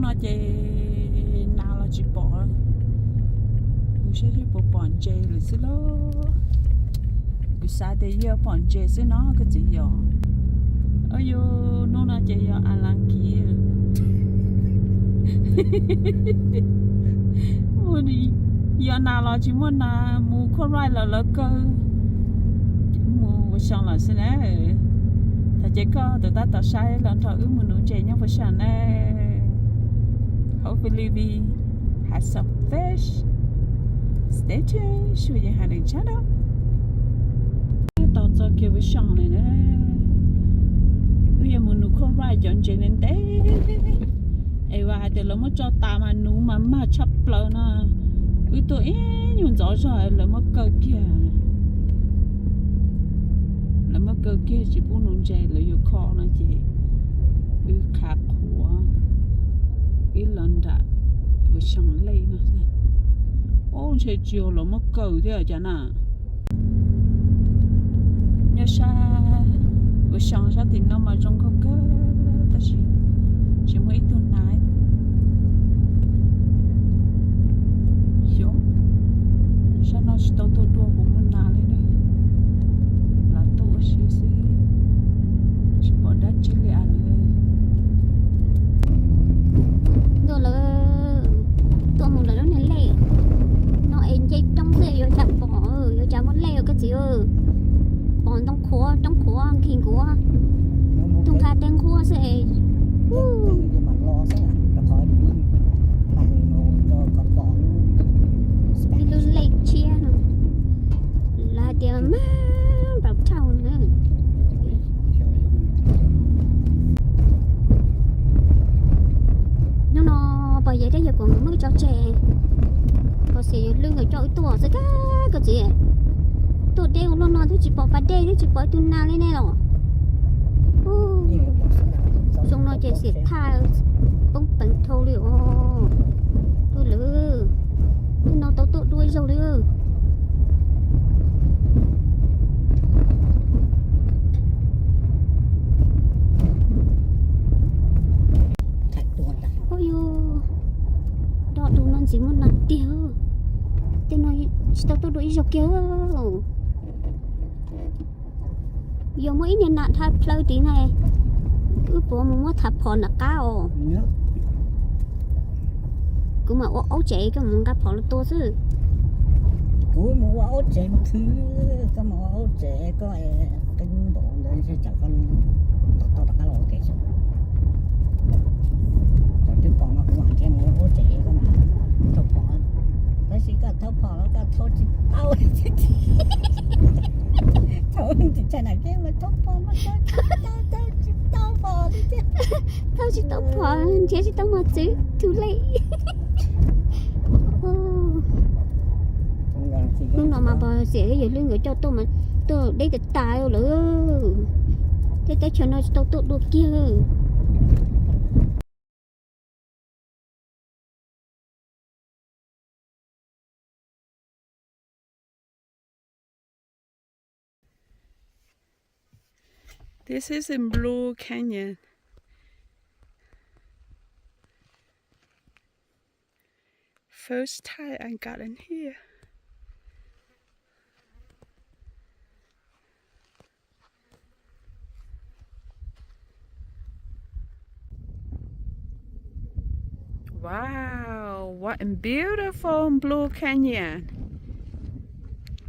nó chơi nào là chỉ bỏ cứ sẽ chỉ bỏ chơi rồi xí lo cứ sao để giờ bỏ chơi xí nó cái gì vậy ơi yo nó chơi giờ ăn lăng kia mua đi giờ nào là chỉ muốn là mua con rai là cơ mua xong là xí này thật chỉ có tụi ta tạo sai lần thọ ước muốn chơi nhau với sẵn này hopefully we have some fish stay tuned show you how to chat up tao cho kêu với sẵn này nè bây giờ muốn không phải chọn chơi nên thế ai và thì lúc mà cho ta mà nụ mà chấp lỡ nè ui tôi nhưng rõ rồi là mất cơ kia là mất cơ kia chỉ muốn nụ chơi là yêu khó nó chị ui khá khổ ui lần đã với sẵn lấy nó ô chơi chiều là mất cơ thế à chả nà nhớ xa với sẵn xa thì nó mà trong có cơ ta chỉ mới tuần này hiểu sao nó chỉ tao đua của mình nào lên nữa là tôi chỉ bỏ đất chỉ lẹ nữa tôi là tôi muốn là nó này lẹ nó em chơi trong xe rồi chạm bỏ rồi chạm mất lẹ cái gì ơi còn trong khóa khi của trong thà đang khóa sẽ luôn lấy chia là điểm bảo thầu nữa nó bây giờ đây giờ còn mới cho trẻ có sẽ lương người cho tuổi sẽ cái gì tôi đeo nó nói tôi chỉ bỏ vào đây tôi chỉ bỏ từ nào lên này rồi xong nó chỉ sẽ thay bông bánh thâu liệu tôi lỡ nó tao tự đuôi rồi lỡ ôi yo đó tụi nó chỉ muốn làm tiêu tên nó tao tự đuôi rồi kia giờ mới nhìn nạn thay plei tí này cứ bố muốn thập hòn là cao cứ mà ấu trẻ cái muốn gặp họ là to chứ cứ mua ấu trẻ một thứ cái mà ấu trẻ có cái bộ đấy sẽ chẳng con tao đã lo kể rồi chứ còn nó cũng thêm mua ấu trẻ cái mà thâu phở cái gì cả thâu phở nó cả thâu chỉ tao thâu thì chạy này cái mà thâu phở nó tao phở đi chứ tao chỉ tao phở chế chỉ tao mà chứ too late lúc nào mà bà sẽ giờ lương người cho tôi mà tôi đây là tài nữa thế tới cho nó tao tốt được kia This is in Blue Canyon. First time I got in here. Wow, what a beautiful Blue Canyon.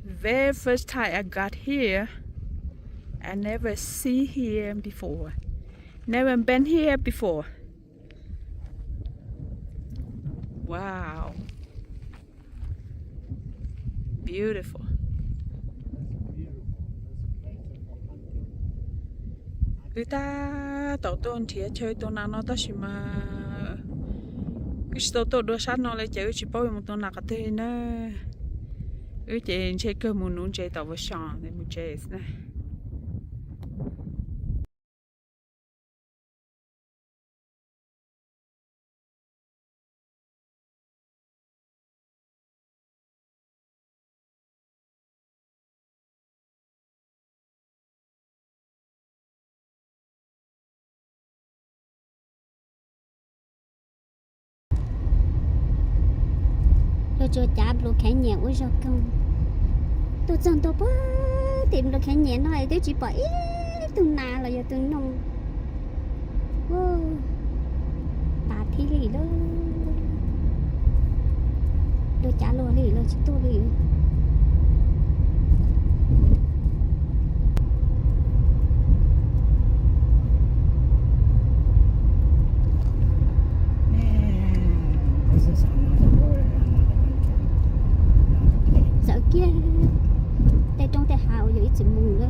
Very first time I got here. I never see here before. Never been here before. Wow. Beautiful. Người ta tổ tôn thì chơi tôn nào nó ta chỉ mà cái tổ tôn đua sát nó lại chơi chỉ bao một tôn nào có thể nữa. Ước chơi cơ muốn nún chơi tàu với sòn để muốn chơi này. tôi chưa chả luôn khẽ nhẹ ôi sao không tôi chẳng tôi bớt tìm được khẽ nhẹ này tôi chỉ bỏ ít từ nào là giờ từ nông bà thi lì đó tôi chả luôn lì là chỉ tôi lì sợ kia tay trong tay hào rồi chỉ mù đó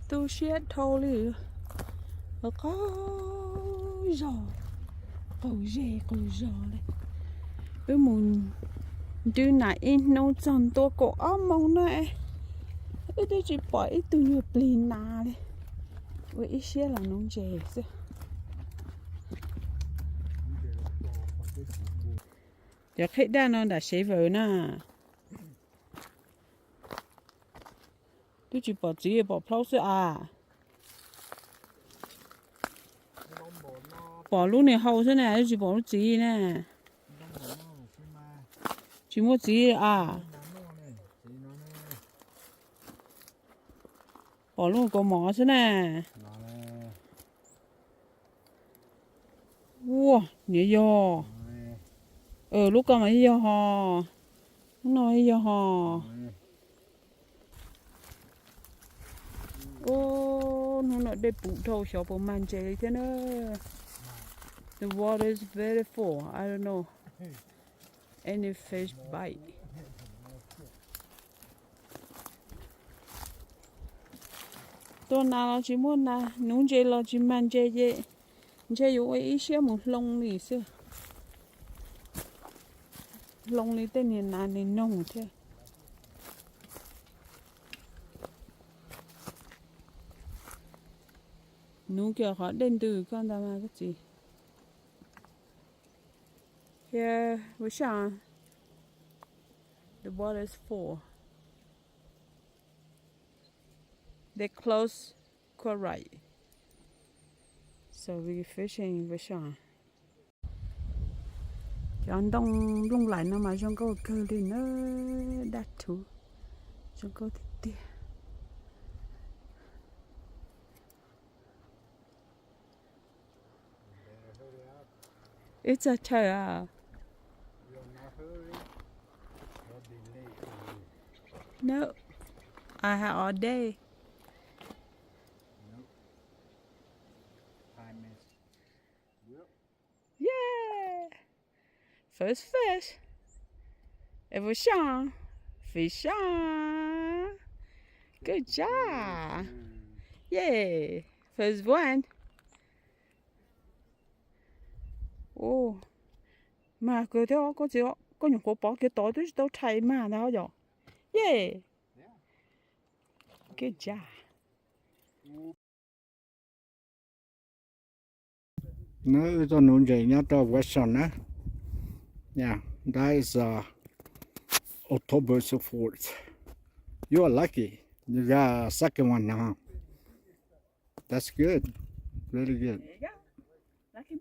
tôi sẽ thâu lì có giò cầu giò đây với mùn đưa nãy nấu tròn tôi cổ ấm mong này ít đi chỉ bỏ ít từ nhiều plin nà đây với ít xe là nông chè chứ giờ khách đa nó đã xế vợ nè tôi chỉ bỏ chỉ bỏ plau chứ à bỏ lúc này hậu thế này chỉ bỏ lúc chỉ nè chỉ mua chỉ à bỏ luôn có mỏ thế nè wow nhiều giò lúc còn mấy giò hò nói giò hò nó nói để bụng thâu shop ở man chơi thế nữa. The water is very full. I don't know any fish bite. Tôi nào chỉ muốn là nung chơi là chỉ man chơi vậy. Chơiอยู่ไอ้เชี่ยหมูลงนี่สิลงนี่แต่เนี่ยนานนี่น้องเท่nung kia họ đến từ con ta mà cái gì here Wishon the water is full they close quite right so we fishing Wishon chọn đông lung lại nó mà trong câu cơ đi nó đặt thú trong câu tiệt It's a tiag. No, I have all day. Yeah, first fish. It was Sean. Fish on. Good job. Yeah, first one. Ồ, mà cứ theo có gì có những cô bỏ cái tối tôi đâu chạy mà nào rồi, yeah, good job. Nó cho nón dày nhá cho Wishon á, yeah, that is October 4th. You are lucky. You got a second one now. That's good, very good. There you go. Lucky.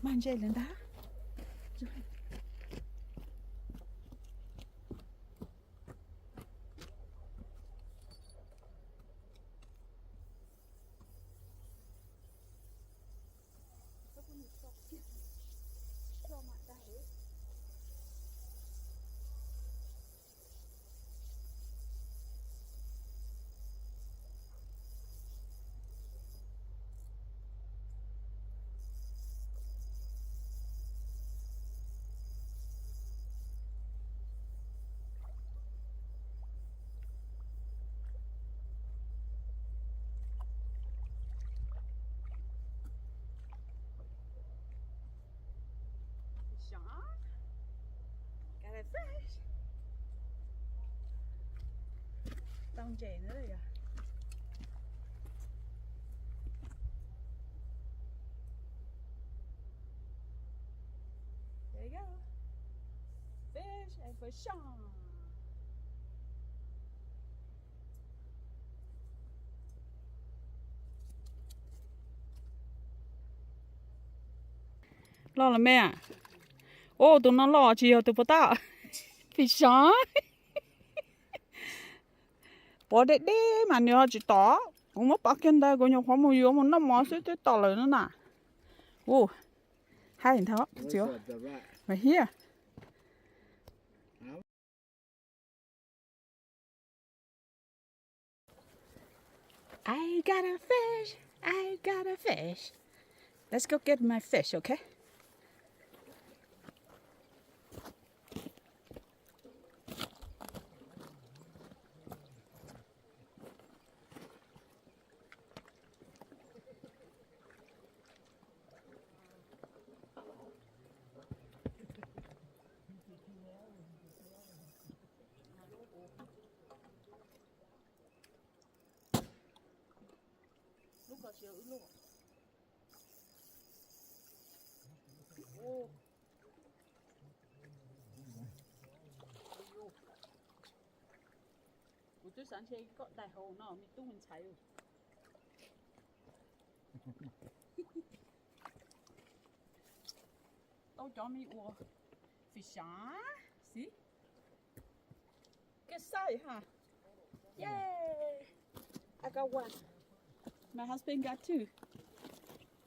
Man dây lên đó. Got a fish. Tông chè nữa rồi à? Wishon. Lo là mẹ à? Ô, tụi nó lo chiều tụi ta. Wishon. Bỏ đấy đi mà nhớ chỉ tỏ. Cũng mất bắt chân đây, có nhiều khoa mùi yếu mà nó mò sẽ tới tỏ lời nữa nè. Ô, hai hình tháo, chiều. Right here. I got a fish. I got a fish. Let's go get my fish, okay? Tôi sáng chế có đại hồ nó mình tung mình cháy rồi. Tôi cho mình uống fish. See? Good size, huh? Yay! I got one. My husband got two.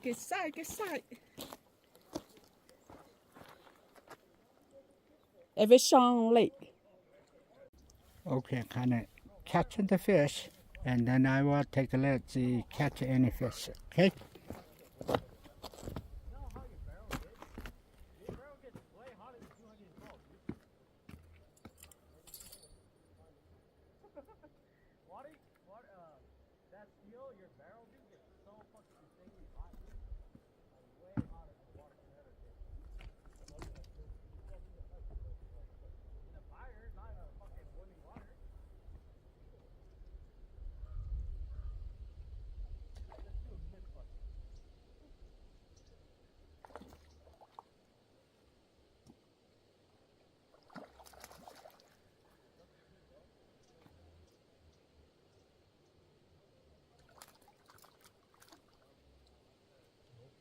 Good size, good size. A Wishon Lake. Okay, kind of catching the fish, and then I will take a look see catch any fish. Okay.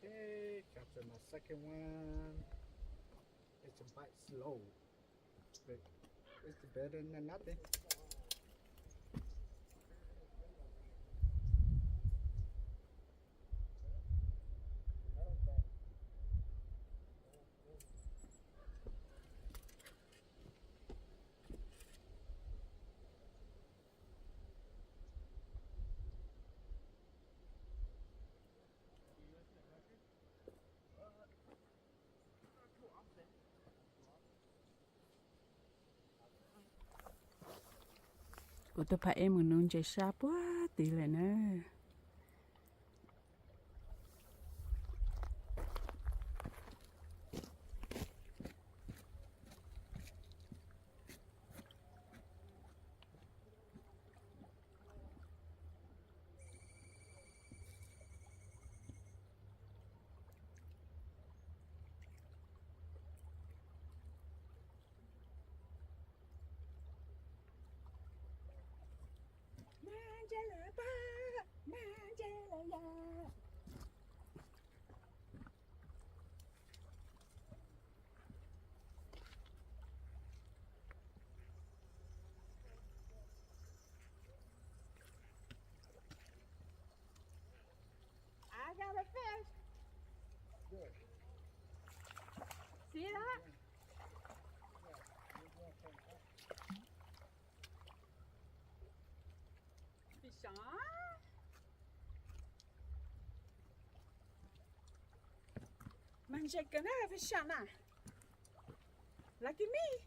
Okay, capture my second one. It's a bite slow, but it's better than nothing. Của tôi phải em nướng chạy sáp quá tí lại nè. I got a fish. Good. See that? Wishon. Man shaking her Wishon. Lucky me.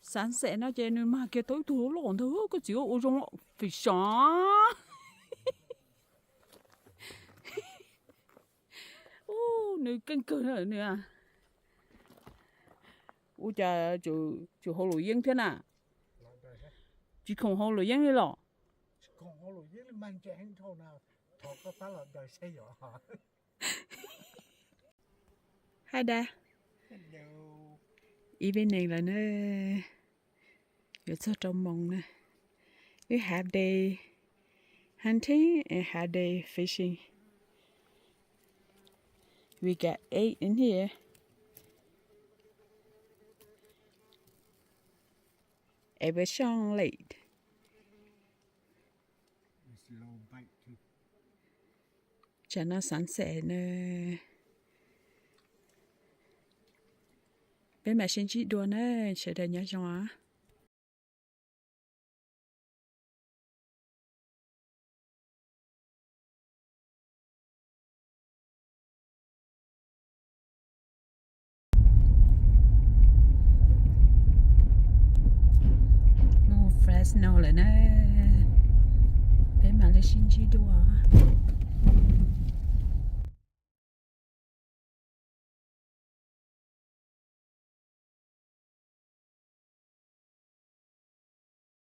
Sáng sẽ nó chơi nên mà kia tối thú lộn thứ có chịu ô trong Wishon. nữ cân cơ nữa nè ủa chà chủ hồ lụi yên thế nào chỉ không hồ lụi yên đi lọ còn họ lùi với mang chén thôi nào thọ có tá là đời xây dọ họ hai đa ý bên này là nó giờ sao trong mông nè we have day hunting and have day fishing we got 8 in here at Wishon Lake cho nó sẵn sàng nè bên mà xin chị đua nè sẽ để nhớ cho á mua fresh nô lại nè bên mà lấy xin chị đua